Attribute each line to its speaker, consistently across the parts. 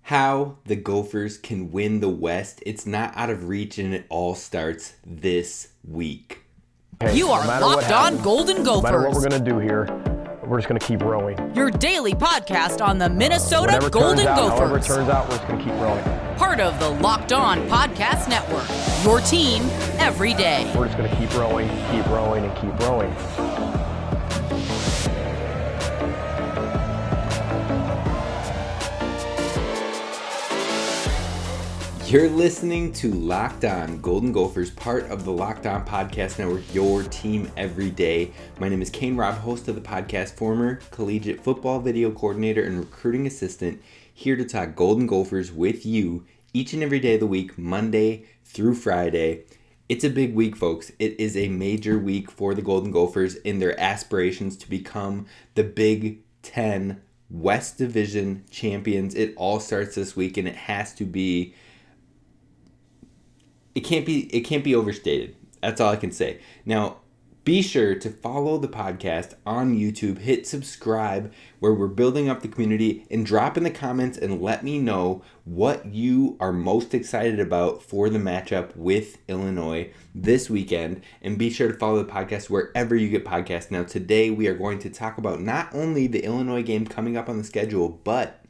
Speaker 1: how the Gophers can win the West. It's not out of reach, and it all starts this week.
Speaker 2: Hey,
Speaker 3: You are Locked On Golden Gophers.
Speaker 2: No matter what we're going to do here, we're just going to keep rowing.
Speaker 3: Your daily podcast on the Minnesota Golden Gophers.
Speaker 2: However it turns out, we're just going to keep rowing.
Speaker 3: Part of the Locked On Podcast Network. Your team every day.
Speaker 2: We're just going to keep rowing, and keep rowing.
Speaker 1: You're listening to Locked On Golden Gophers, part of the Locked On Podcast Network, your team every day. My name is Kane Rob, host of the podcast, former collegiate football video coordinator and recruiting assistant, here to talk Golden Gophers with you each and every day of the week, Monday through Friday. It's a big week, folks. It is a major week for the Golden Gophers in their aspirations to become the Big Ten West Division champions. It all starts this week, and it has to be... It can't be overstated. That's all I can say. Now, be sure to follow the podcast on YouTube. Hit subscribe, where we're building up the community, and drop in the comments and let me know what you are most excited about for the matchup with Illinois this weekend. And be sure to follow the podcast wherever you get podcasts. Now, today we are going to talk about not only the Illinois game coming up on the schedule, but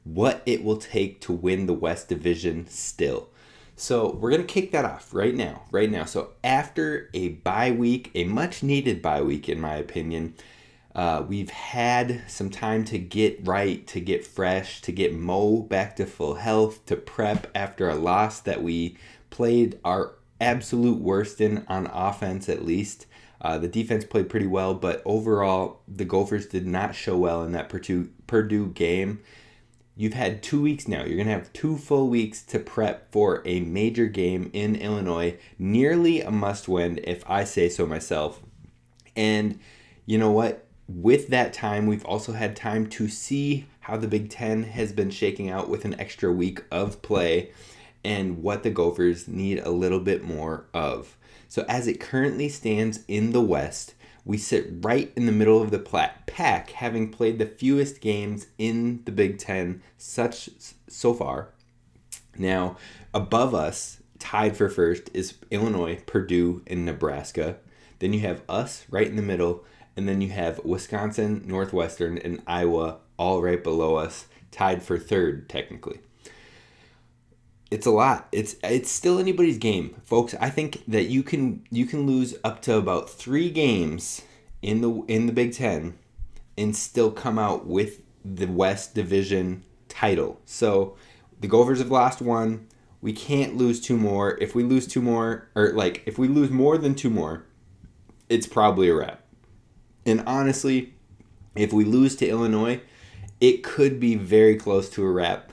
Speaker 1: what it will take to win the West Division still. So we're going to kick that off right now. So after a bye week, a much needed bye week in my opinion, we've had some time to get right, to get fresh, to get Mo back to full health, to prep after a loss that we played our absolute worst in on offense at least. The defense played pretty well, but overall the Gophers did not show well in that Purdue game. You've had 2 weeks now. You're going to have 2 full weeks to prep for a major game in Illinois. Nearly a must-win, if I say so myself. And you know what? With that time, we've also had time to see how the Big Ten has been shaking out with an extra week of play and what the Gophers need a little bit more of. So as it currently stands in the West, we sit right in the middle of the pack, having played the fewest games in the Big Ten so far. Now, above us, tied for first, is Illinois, Purdue, and Nebraska. Then you have us right in the middle, and then you have Wisconsin, Northwestern, and Iowa all right below us, tied for third, technically. It's a lot. It's still anybody's game, folks. I think that you can lose up to about 3 games in the Big Ten and still come out with the West Division title. So the Gophers have lost 1. We can't lose 2 more. If we lose 2 more, if we lose more than 2 more, it's probably a wrap. And honestly, if we lose to Illinois, it could be very close to a wrap.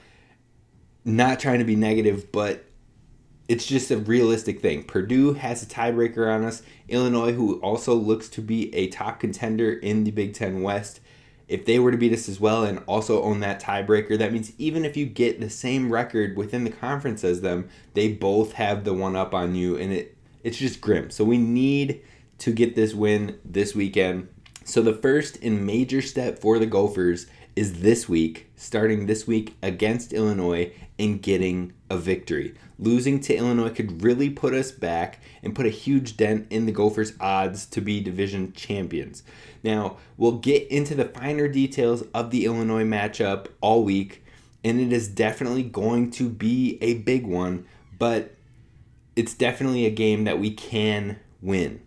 Speaker 1: Not trying to be negative, but it's just a realistic thing. Purdue has a tiebreaker on us. Illinois, who also looks to be a top contender in the Big Ten West, if they were to beat us as well and also own that tiebreaker, that means even if you get the same record within the conference as them, they both have the one up on you, and it's just grim. So we need to get this win this weekend. So the first and major step for the Gophers is this week, starting this week against Illinois and getting a victory. Losing to Illinois could really put us back and put a huge dent in the Gophers' odds to be division champions. Now, we'll get into the finer details of the Illinois matchup all week, and it is definitely going to be a big one, but it's definitely a game that we can win.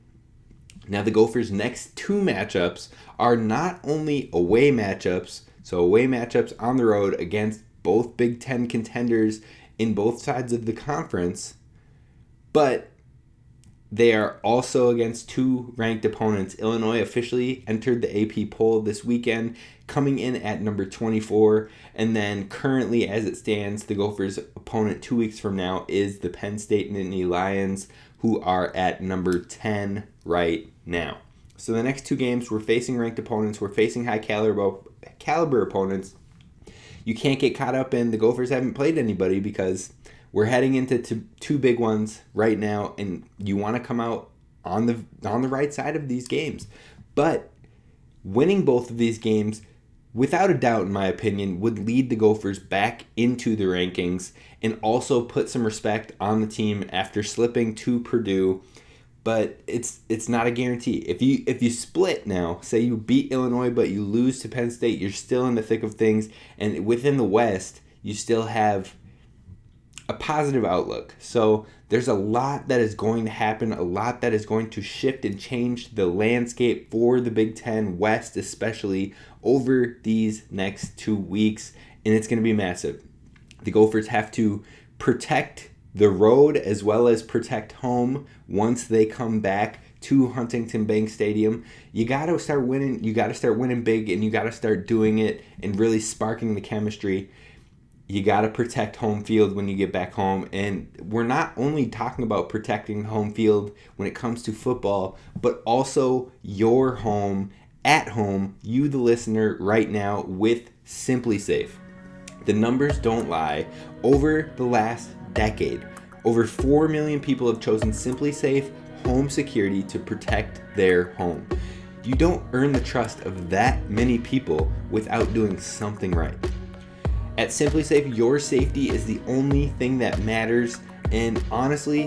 Speaker 1: Now, the Gophers' next 2 matchups are not only away matchups, so away matchups on the road against both Big Ten contenders in both sides of the conference, but they are also against 2 ranked opponents. Illinois officially entered the AP poll this weekend, coming in at number 24, and then currently as it stands, the Gophers' opponent 2 weeks from now is the Penn State Nittany Lions, who are at number 10 right now. So the next 2 games, we're facing ranked opponents, we're facing high caliber opponents. You can't get caught up in the Gophers haven't played anybody, because we're heading into 2 big ones right now, and you want to come out on the right side of these games. But winning both of these games without a doubt, in my opinion, would lead the Gophers back into the rankings and also put some respect on the team after slipping to Purdue. But it's not a guarantee. If you split now, say you beat Illinois but you lose to Penn State, you're still in the thick of things. And within the West, you still have a positive outlook. So there's a lot that is going to happen, a lot that is going to shift and change the landscape for the Big Ten West, especially over these next 2 weeks. And it's going to be massive. The Gophers have to protect the road as well as protect home once they come back to Huntington Bank Stadium. You got to start winning. You got to start winning big, and you got to start doing it and really sparking the chemistry. You got to protect home field when you get back home. And we're not only talking about protecting home field when it comes to football, but also your home, at home, you the listener right now with SimpliSafe. The numbers don't lie. Over the last decade, over 4 million people have chosen SimpliSafe home security to protect their home. You don't earn the trust of that many people without doing something right. At SimpliSafe, your safety is the only thing that matters, and honestly,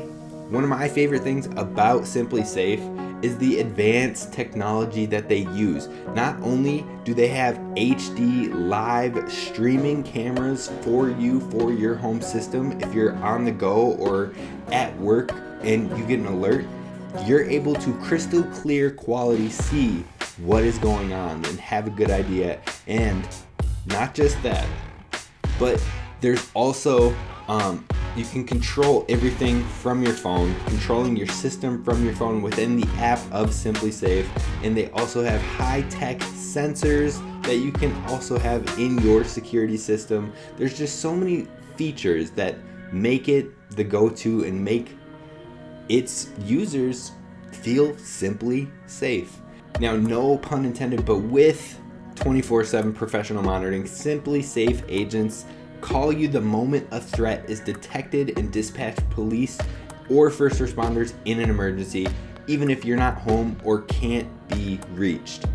Speaker 1: one of my favorite things about SimpliSafe is the advanced technology that they use. Not only do they have HD live streaming cameras for you for your home system, if you're on the go or at work and you get an alert, you're able to crystal clear quality see what is going on and have a good idea. And not just that, but there's also you can control everything from your phone, controlling your system from your phone within the app of SimpliSafe. And they also have high-tech sensors that you can also have in your security system. There's just so many features that make it the go-to and make its users feel simply safe. Now, no pun intended, but with 24/7 professional monitoring, SimpliSafe agents call you the moment a threat is detected and dispatch police or first responders in an emergency, even if you're not home or can't be reached.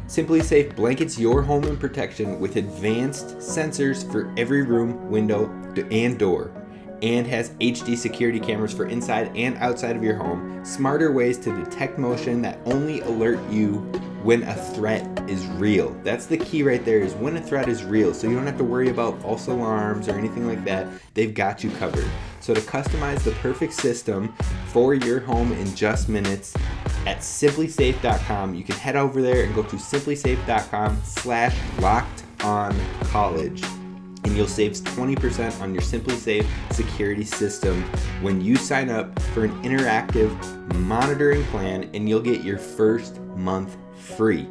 Speaker 1: SimpliSafe blankets your home in protection with advanced sensors for every room, window, and door, and has HD security cameras for inside and outside of your home, smarter ways to detect motion that only alert you when a threat is real. That's the key right there, is when a threat is real. So you don't have to worry about false alarms or anything like that. They've got you covered. So to customize the perfect system for your home in just minutes at SimpliSafe.com, you can head over there and go to SimpliSafe.com/LockedOnCollege. And you'll save 20% on your SimpliSafe security system when you sign up for an interactive monitoring plan, and you'll get your first month free.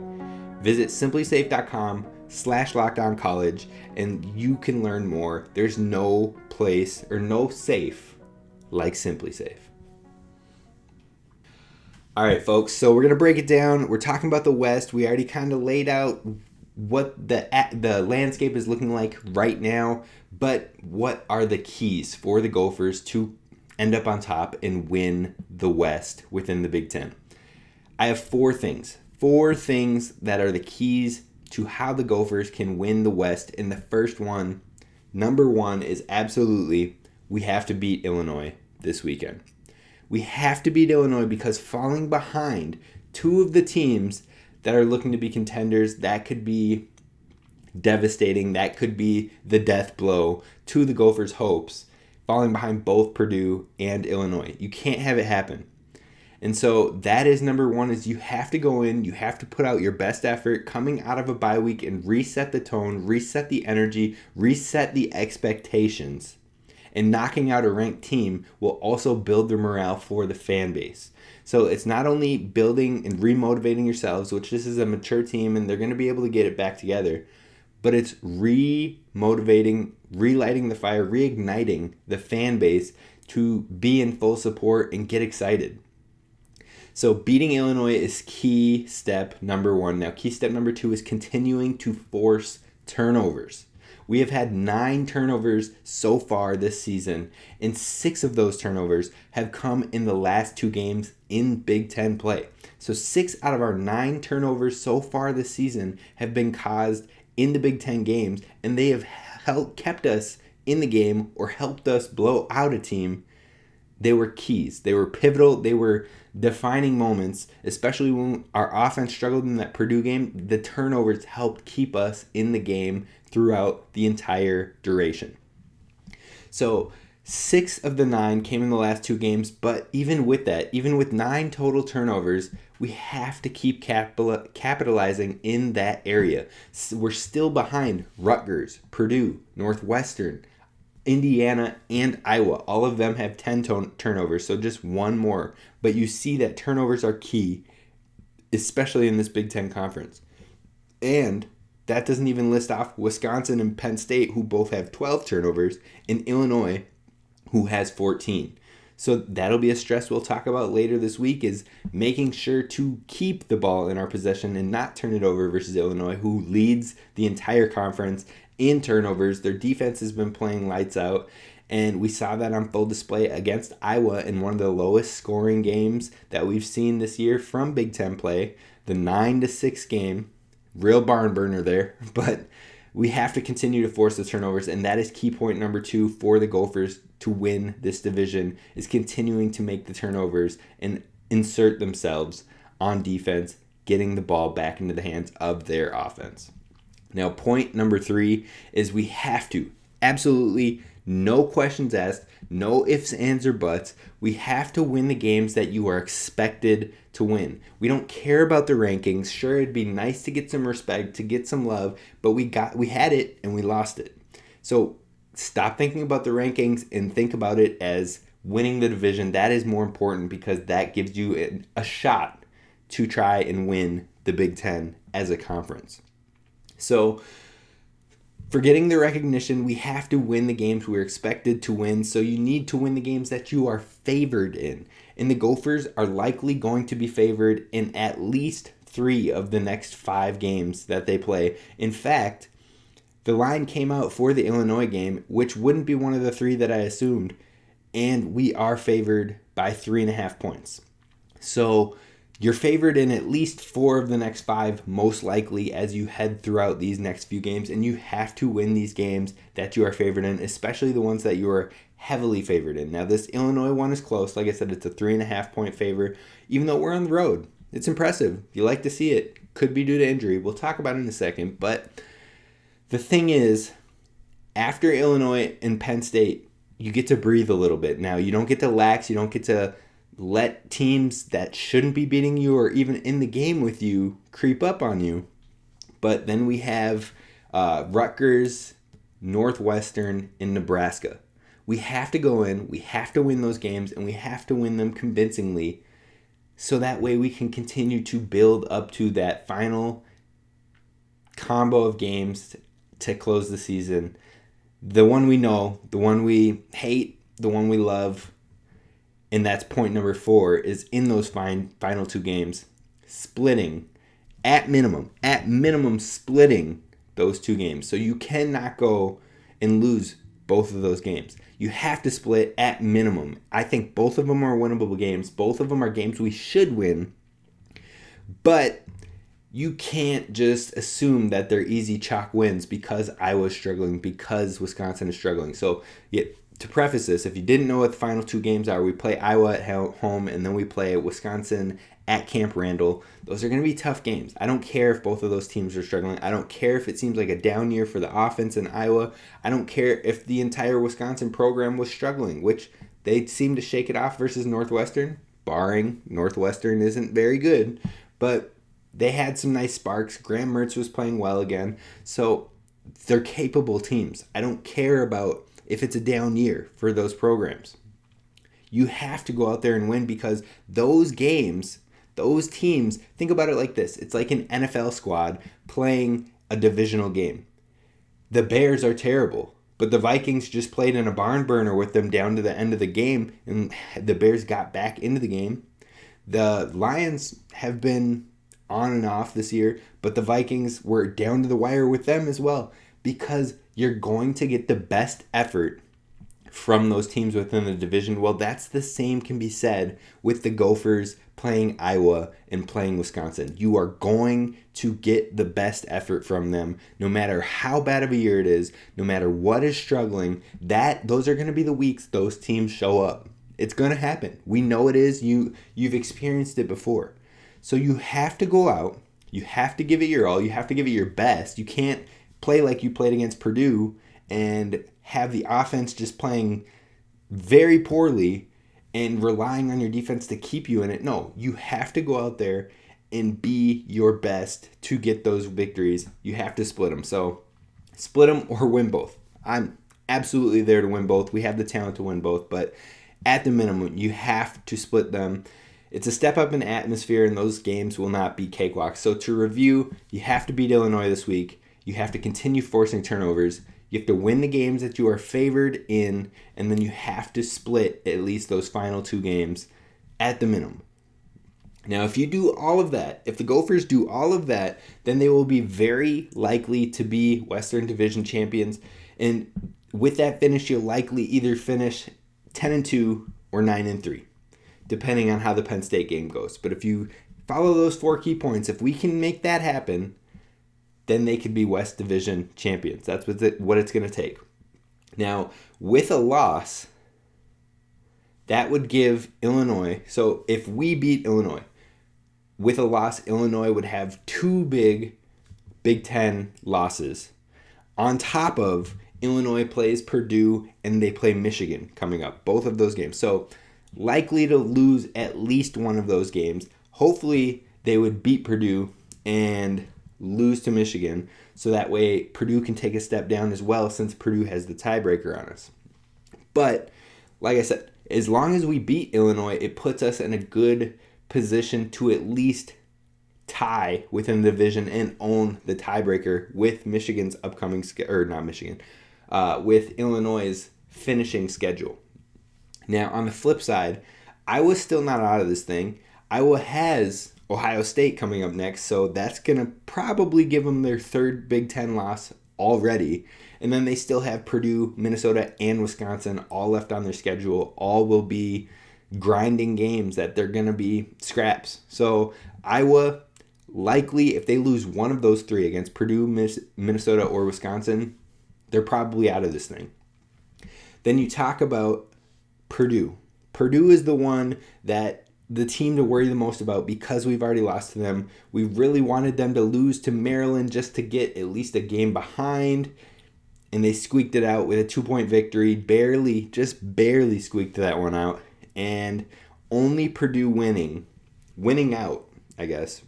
Speaker 1: Visit SimpliSafe.com/LockedOnCollege and you can learn more. There's no place or no safe like SimpliSafe. All right, folks, so we're going to break it down. We're talking about the West. We already kind of laid out what the landscape is looking like right now, but what are the keys for the Gophers to end up on top and win the West within the Big Ten? I have four things that are the keys to how the Gophers can win the West. And the first one, number one, is absolutely we have to beat Illinois this weekend. We have to beat Illinois because falling behind two of the teams that are looking to be contenders, that could be devastating. That could be the death blow to the Gophers' hopes, falling behind both Purdue and Illinois. You can't have it happen. And so that is number one, is you have to go in, you have to put out your best effort coming out of a bye week and reset the tone, reset the energy, reset the expectations. And knocking out a ranked team will also build the morale for the fan base. So it's not only building and remotivating yourselves, which this is a mature team and they're going to be able to get it back together, but it's re-motivating, relighting the fire, reigniting the fan base to be in full support and get excited. So beating Illinois is key step number one. Now, key step number two is continuing to force turnovers. We have had 9 turnovers so far this season, and 6 of those turnovers have come in the last 2 games in Big Ten play. So 6 out of our 9 turnovers so far this season have been caused in the Big Ten games, and they have kept us in the game or helped us blow out a team. They were keys. They were pivotal. They were defining moments, especially when our offense struggled in that Purdue game. The turnovers helped keep us in the game throughout the entire duration. So 6 of the 9 came in the last 2 games, but even with that, even with 9 total turnovers, we have to keep capitalizing in that area. We're still behind Rutgers, Purdue, Northwestern, Indiana, and Iowa. All of them have 10 turnovers, so just one more. But you see that turnovers are key, especially in this Big Ten conference. And that doesn't even list off Wisconsin and Penn State, who both have 12 turnovers, and Illinois, who has 14. So that'll be a stress we'll talk about later this week, is making sure to keep the ball in our possession and not turn it over versus Illinois, who leads the entire conference in turnovers. Their defense has been playing lights out, and we saw that on full display against Iowa in one of the lowest scoring games that we've seen this year from Big Ten play, the 9-6 game. Real barn burner there, but we have to continue to force the turnovers, and that is key point number 2 for the Gophers to win this division, is continuing to make the turnovers and insert themselves on defense, getting the ball back into the hands of their offense. Now, point number 3 is we have to, absolutely no questions asked, no ifs, ands, or buts, we have to win the games that you are expected to win. We don't care about the rankings. Sure, it'd be nice to get some respect, to get some love, but we had it and we lost it. So stop thinking about the rankings and think about it as winning the division. That is more important, because that gives you a shot to try and win the Big Ten as a conference. So forgetting the recognition, we have to win the games we're expected to win. So you need to win the games that you are favored in. And the Gophers are likely going to be favored in at least 3 of the next 5 games that they play. In fact, the line came out for the Illinois game, which wouldn't be one of the 3 that I assumed, and we are favored by 3.5 points. So you're favored in at least 4 of the next 5, most likely, as you head throughout these next few games, and you have to win these games that you are favored in, especially the ones that you are heavily favored in. Now, this Illinois one is close. Like I said, it's a 3.5 point favor, even though we're on the road. It's impressive. You like to see it. Could be due to injury. We'll talk about it in a second, but the thing is, after Illinois and Penn State, you get to breathe a little bit. Now, you don't get to lax. You don't get to let teams that shouldn't be beating you or even in the game with you creep up on you. But then we have Rutgers, Northwestern, and Nebraska. We have to go in, we have to win those games, and we have to win them convincingly, so that way we can continue to build up to that final combo of games to close the season. The one we know, the one we hate, the one we love. And that's point number 4, is in those final 2 games, splitting, at minimum splitting those 2 games. So you cannot go and lose both of those games. You have to split at minimum. I think both of them are winnable games. Both of them are games we should win. But you can't just assume that they're easy chalk wins because Iowa's struggling, because Wisconsin is struggling. So to preface this, if you didn't know what the final 2 games are, we play Iowa at home, and then we play Wisconsin at Camp Randall. Those are going to be tough games. I don't care if both of those teams are struggling. I don't care if it seems like a down year for the offense in Iowa. I don't care if the entire Wisconsin program was struggling, which they seem to shake it off versus Northwestern, barring Northwestern isn't very good. But they had some nice sparks. Graham Mertz was playing well again. So they're capable teams. I don't care about if it's a down year for those programs. You have to go out there and win, because those games, those teams, think about it like this. It's like an NFL squad playing a divisional game. The Bears are terrible, but the Vikings just played in a barn burner with them down to the end of the game, and the Bears got back into the game. The Lions have been on and off this year, but the Vikings were down to the wire with them as well, because you're going to get the best effort from those teams within the division. Well, that's the same can be said with the Gophers playing Iowa and playing Wisconsin. You are going to get the best effort from them, no matter how bad of a year it is, no matter what is struggling. Those are going to be the weeks those teams show up. It's going to happen. We know it is. You've experienced it before. So you have to go out. You have to give it your all. You have to give it your best. You can't play like you played against Purdue and have the offense just playing very poorly and relying on your defense to keep you in it. No, you have to go out there and be your best to get those victories. You have to split them. So split them or win both. I'm absolutely there to win both. We have the talent to win both, but at the minimum, you have to split them. It's a step up in atmosphere, and those games will not be cakewalks. So to review, you have to beat Illinois this week. You have to continue forcing turnovers. You have to win the games that you are favored in, and then you have to split at least those final 2 games at the minimum. Now, if you do all of that, if the Gophers do all of that, then they will be very likely to be Western Division champions. And with that finish, you'll likely either finish 10-2 or 9-3, depending on how the Penn State game goes. But if you follow those 4 key points, if we can make that happen, then they could be West Division champions. That's what it's going to take. Now, with a loss, that would give Illinois, so if we beat Illinois, with a loss, Illinois would have 2 big Big Ten losses. On top of Illinois plays Purdue and they play Michigan coming up, both of those games. So likely to lose at least one of those games. Hopefully they would beat Purdue and lose to Michigan, so that way Purdue can take a step down as well, since Purdue has the tiebreaker on us. But like I said, as long as we beat Illinois, it puts us in a good position to at least tie within the division and own the tiebreaker with Michigan's upcoming with Illinois' finishing schedule. Now, on the flip side, Iowa's still not out of this thing. Iowa has Ohio State coming up next, so that's going to probably give them their 3rd Big Ten loss already. And then they still have Purdue, Minnesota, and Wisconsin all left on their schedule. All will be grinding games that they're going to be scraps. So Iowa, likely, if they lose one of those 3 against Purdue, Minnesota, or Wisconsin, they're probably out of this thing. Then you talk about Purdue. Purdue is the one that the team to worry the most about, because we've already lost to them. We really wanted them to lose to Maryland just to get at least a game behind, and they squeaked it out with a 2-point victory. Just barely squeaked that one out. And only Purdue winning out, I guess,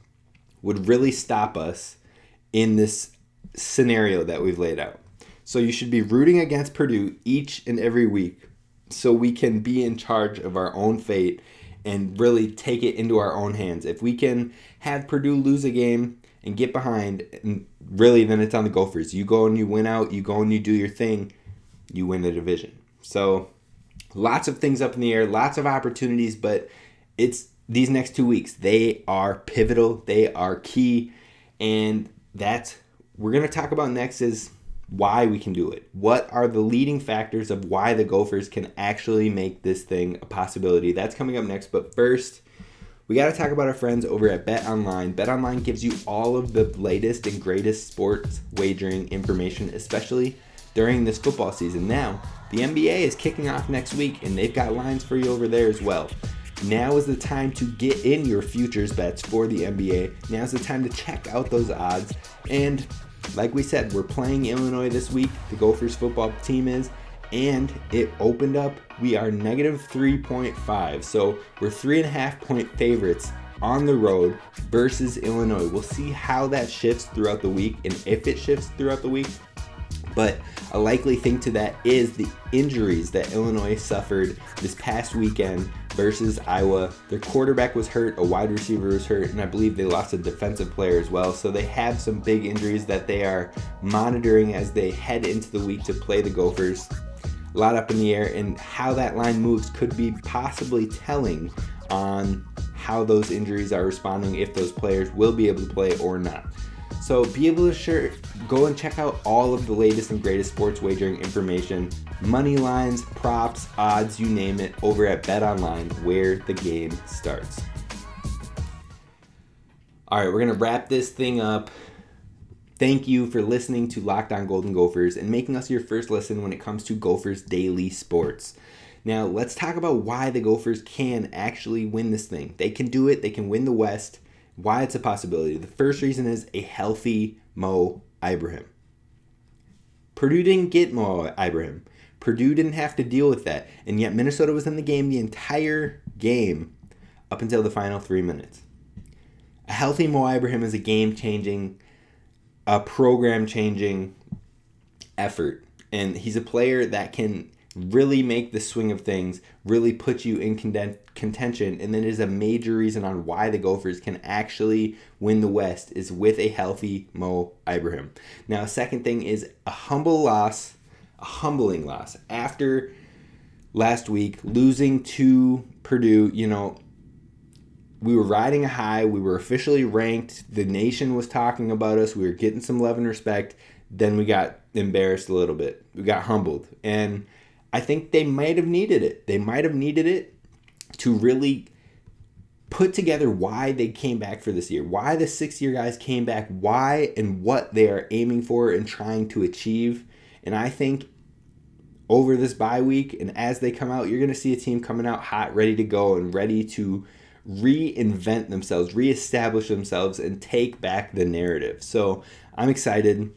Speaker 1: would really stop us in this scenario that we've laid out. So you should be rooting against Purdue each and every week so we can be in charge of our own fate and really take it into our own hands. If we can have Purdue lose a game and get behind, and really then it's on the Gophers. You go and you win out, you go and you do your thing, you win the division. So lots of things up in the air, lots of opportunities, but it's these next 2 weeks. They are pivotal, they are key, and that's we're going to talk about next is why we can do it. What are the leading factors of why the Gophers can actually make this thing a possibility? That's coming up next. But first, we got to talk about our friends over at BetOnline. BetOnline gives you all of the latest and greatest sports wagering information, especially during this football season. Now, the NBA is kicking off next week, and they've got lines for you over there as well. Now is the time to get in your futures bets for the NBA. Now is the time to check out those odds. And like we said, we're playing Illinois this week. The Gophers football team is. And it opened up. We are negative 3.5. So we're 3.5 point favorites on the road versus Illinois. We'll see how that shifts throughout the week and if it shifts throughout the week. But a likely thing to that is the injuries that Illinois suffered this past weekend versus Iowa. Their quarterback was hurt, a wide receiver was hurt, and I believe they lost a defensive player as well. So they have some big injuries that they are monitoring as they head into the week to play the Gophers. A lot up in the air, and how that line moves could be possibly telling on how those injuries are responding, if those players will be able to play or not. So be able to go and check out all of the latest and greatest sports wagering information, money lines, props, odds, you name it, over at BetOnline, where the game starts. All right, we're going to wrap this thing up. Thank you for listening to Locked On Golden Gophers and making us your first listen when it comes to Gophers daily sports. Now, let's talk about why the Gophers can actually win this thing. They can do it. They can win the West. Why it's a possibility. The first reason is a healthy Mo Ibrahim. Purdue didn't get Mo Ibrahim. Purdue didn't have to deal with that. And yet Minnesota was in the game the entire game up until the final 3 minutes. A healthy Mo Ibrahim is a game-changing, a program-changing effort. And he's a player that can really make the swing of things, really put you in contention, and that is a major reason on why the Gophers can actually win the West is with a healthy Mo Ibrahim. Now, a second thing is a humbling loss. After last week, losing to Purdue, we were riding a high. We were officially ranked. The nation was talking about us. We were getting some love and respect. Then we got embarrassed a little bit. We got humbled. And I think they might have needed it. They might have needed it to really put together why they came back for this year. Why the 6-year guys came back. Why and what they are aiming for and trying to achieve. And I think over this bye week and as they come out, you're going to see a team coming out hot, ready to go and ready to reinvent themselves, reestablish themselves, and take back the narrative. So I'm excited,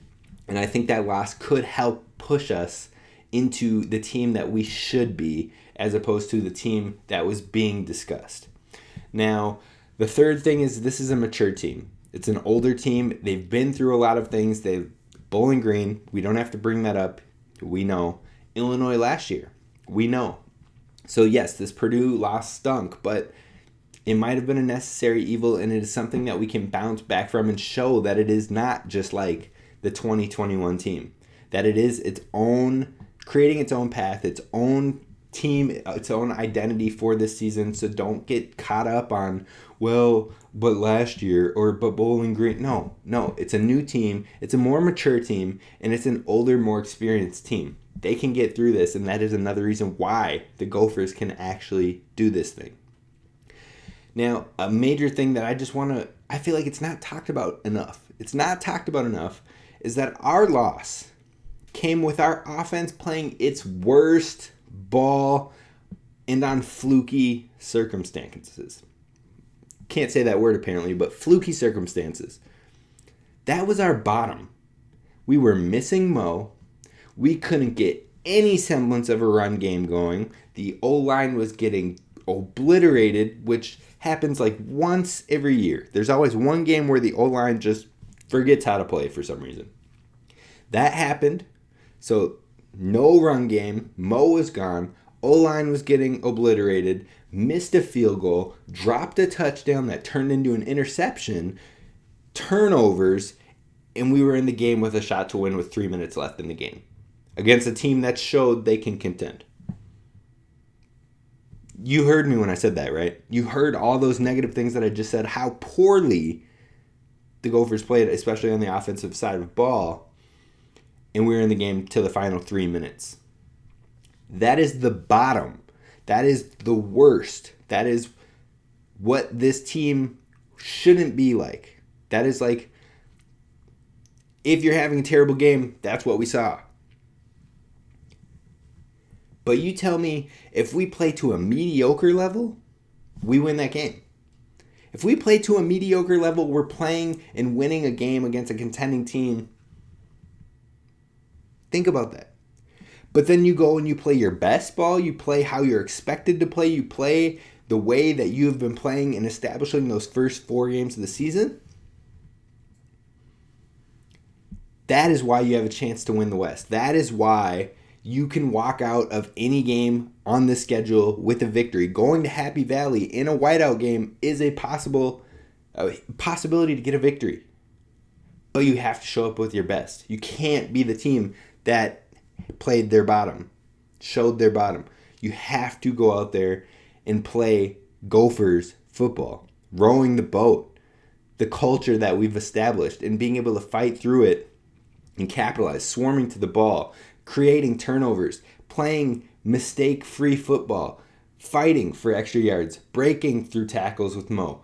Speaker 1: and I think that loss could help push us into the team that we should be as opposed to the team that was being discussed. Now, the third thing is this is a mature team. It's an older team. They've been through a lot of things. Bowling Green, we don't have to bring that up. We know. Illinois last year, we know. So yes, this Purdue loss stunk, but it might have been a necessary evil, and it is something that we can bounce back from and show that it is not just like the 2021 team. That it is creating its own path, its own team, its own identity for this season. So don't get caught up on, but last year, but Bowling Green. No, it's a new team. It's a more mature team, and it's an older, more experienced team. They can get through this, and that is another reason why the Gophers can actually do this thing. Now, a major thing that I feel like it's not talked about enough. It's not talked about enough is that our loss came with our offense playing its worst ball and on fluky circumstances. Can't say that word apparently, but fluky circumstances. That was our bottom. We were missing Mo. We couldn't get any semblance of a run game going. The O-line was getting obliterated, which happens like once every year. There's always one game where the O-line just forgets how to play for some reason. That happened. So no run game. Mo was gone. O-line was getting obliterated. Missed a field goal. Dropped a touchdown that turned into an interception. Turnovers. And we were in the game with a shot to win with 3 minutes left in the game. Against a team that showed they can contend. You heard me when I said that, right? You heard all those negative things that I just said, how poorly the Gophers played, especially on the offensive side of the ball. And we were in the game till the final 3 minutes. That is the bottom. That is the worst. That is what this team shouldn't be like. That is like, if you're having a terrible game, that's what we saw. But you tell me, if we play to a mediocre level, we win that game. If we play to a mediocre level, we're playing and winning a game against a contending team. Think about that. But then you go and you play your best ball, you play how you're expected to play, you play the way that you have been playing and establishing those first 4 games of the season. That is why you have a chance to win the West. That is why you can walk out of any game on the schedule with a victory. Going to Happy Valley in a whiteout game is a possibility to get a victory. But you have to show up with your best. You can't be the team that played their bottom, showed their bottom. You have to go out there and play Gophers football, rowing the boat. the culture that we've established and being able to fight through it and capitalize, swarming to the ball, creating turnovers, playing mistake-free football, fighting for extra yards, breaking through tackles with Mo,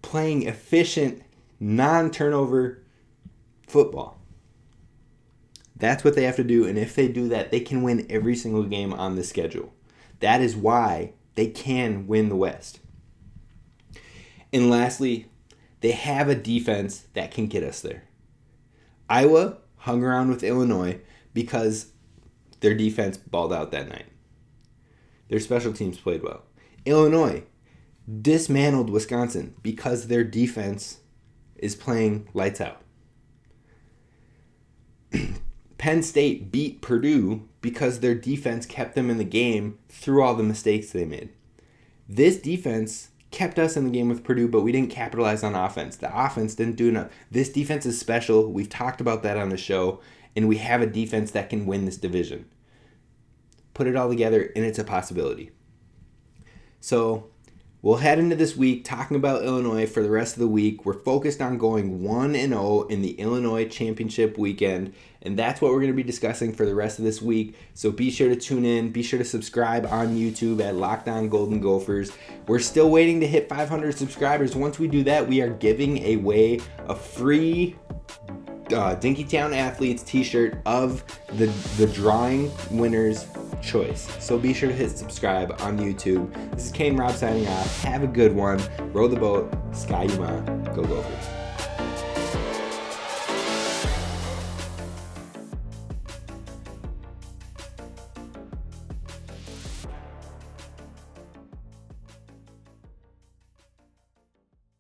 Speaker 1: playing efficient, non-turnover football. That's what they have to do, and if they do that, they can win every single game on the schedule. That is why they can win the West. And lastly, they have a defense that can get us there. Iowa hung around with Illinois because their defense balled out that night. Their special teams played well. Illinois dismantled Wisconsin because their defense is playing lights out. Penn State beat Purdue because their defense kept them in the game through all the mistakes they made. This defense kept us in the game with Purdue, but we didn't capitalize on offense. The offense didn't do enough. This defense is special. We've talked about that on the show, and we have a defense that can win this division. Put it all together, and it's a possibility. So we'll head into this week talking about Illinois for the rest of the week. We're focused on going 1-0 in the Illinois championship weekend, and that's what we're going to be discussing for the rest of this week. So be sure to tune in. Be sure to subscribe on YouTube at Locked On Golden Gophers. We're still waiting to hit 500 subscribers. Once we do that, we are giving away a free Dinkytown Athletes t-shirt of the drawing winner's choice. So be sure to hit subscribe on YouTube. This is Kane Rob signing off. Have a good one. Row the boat. Sky Yuma. Go Gophers.